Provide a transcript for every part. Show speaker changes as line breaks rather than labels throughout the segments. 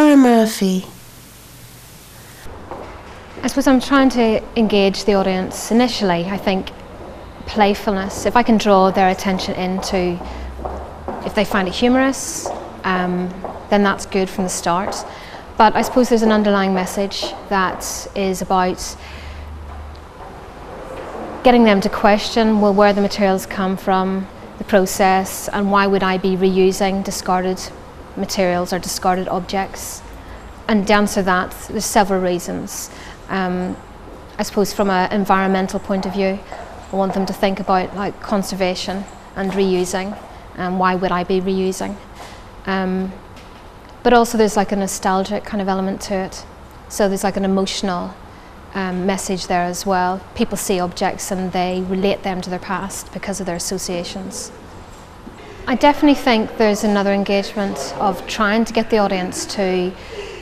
Sarah Murphy.
I suppose I'm trying to engage the audience initially. I think playfulness, if I can draw their attention into, if they find it humorous, then that's good from the start. But I suppose there's an underlying message that is about getting them to question, well, where the materials come from, the process, and why would I be reusing discarded materials or discarded objects? And to answer that, there's several reasons. I suppose from an environmental point of view, I want them to think about like conservation and reusing, and why would I be reusing? But also there's like a nostalgic kind of element to it. So there's like an emotional message there as well. People see objects and they relate them to their past because of their associations. I definitely think there's another engagement of trying to get the audience to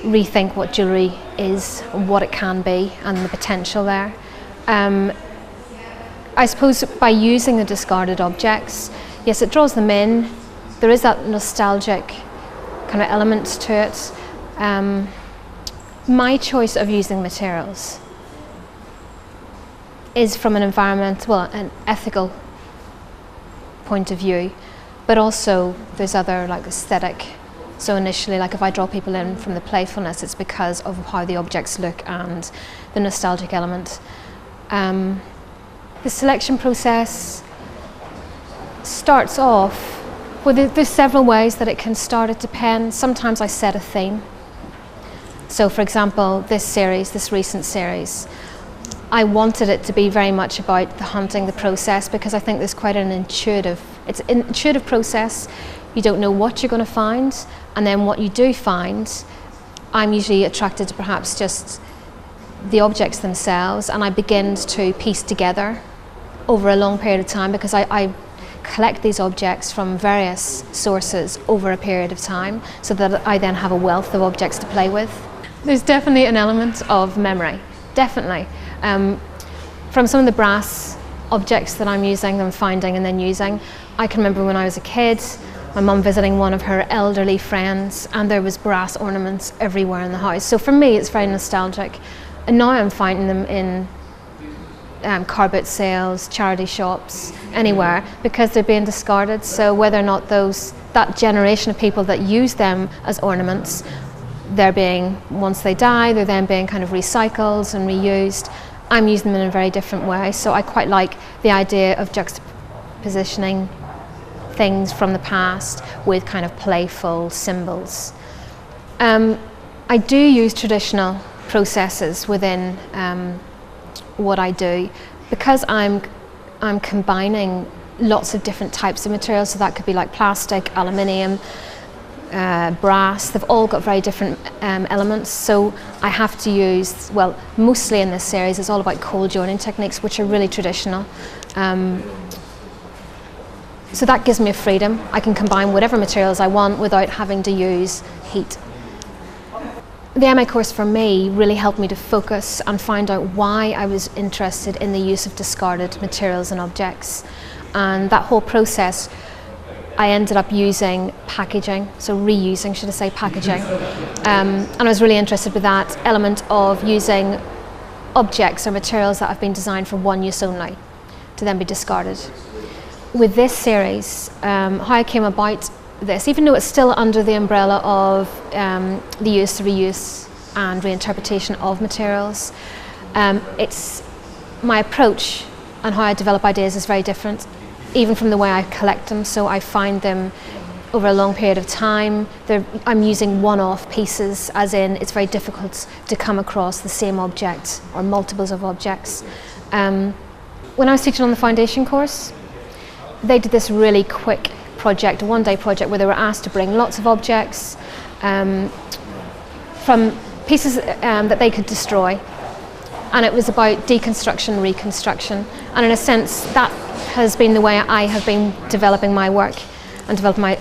rethink what jewellery is, what it can be, and the potential there. I suppose by using the discarded objects, yes, it draws them in. There is that nostalgic kind of element to it. My choice of using materials is from an environmental, well, an ethical point of view, but also there's other like aesthetic. So initially, like if I draw people in from the playfulness, it's because of how the objects look and the nostalgic element. The selection process starts off, well, there's several ways that it can start. It depends. Sometimes I set a theme. So for example, this recent series, I wanted it to be very much about the hunting, the process, because I think there's quite an intuitive process. You don't know what you're going to find, and then what you do find, I'm usually attracted to perhaps just the objects themselves, and I begin to piece together over a long period of time, because I collect these objects from various sources over a period of time, so that I then have a wealth of objects to play with. There's definitely an element of memory, definitely. From some of the brass objects that I'm using, I'm finding and then using, I can remember when I was a kid, my mum visiting one of her elderly friends, and there was brass ornaments everywhere in the house. So for me, it's very nostalgic. And now I'm finding them in car boot sales, charity shops, anywhere, because they're being discarded. So whether or not that generation of people that use them as ornaments, once they die, they're then being kind of recycled and reused. I'm using them in a very different way. So I quite like the idea of juxtapositioning things from the past with kind of playful symbols. I do use traditional processes within what I do, because I'm combining lots of different types of materials. So that could be like plastic, aluminium, brass. They've all got very different elements, so I have to use, well, mostly in this series it's all about cold joining techniques, which are really traditional. So that gives me a freedom. I can combine whatever materials I want without having to use heat. The MA course for me really helped me to focus and find out why I was interested in the use of discarded materials and objects. And that whole process, I ended up using packaging, so reusing, should I say, packaging. And I was really interested with that element of using objects or materials that have been designed for one use only to then be discarded. With this series, how I came about this, even though it's still under the umbrella of the use, reuse and reinterpretation of materials, it's my approach and how I develop ideas is very different, even from the way I collect them. So I find them over a long period of time. I'm using one-off pieces, as in it's very difficult to come across the same object or multiples of objects. When I was teaching on the foundation course, they did this really quick project, a one-day project, where they were asked to bring lots of objects from pieces that they could destroy, and it was about deconstruction, reconstruction, and in a sense that has been the way I have been developing my work and developing my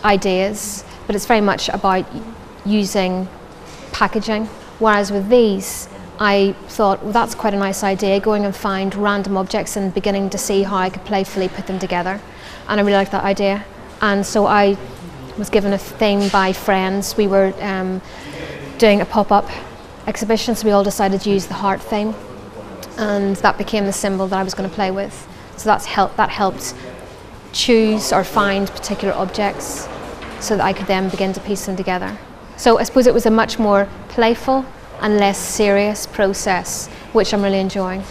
ideas, but it's very much about using packaging, whereas with these I thought, well, that's quite a nice idea, going and find random objects and beginning to see how I could playfully put them together. And I really liked that idea. And so I was given a theme by friends. We were doing a pop-up exhibition, so we all decided to use the heart theme, and that became the symbol that I was going to play with. So that helped choose or find particular objects so that I could then begin to piece them together. So I suppose it was a much more playful and less serious process, which I'm really enjoying.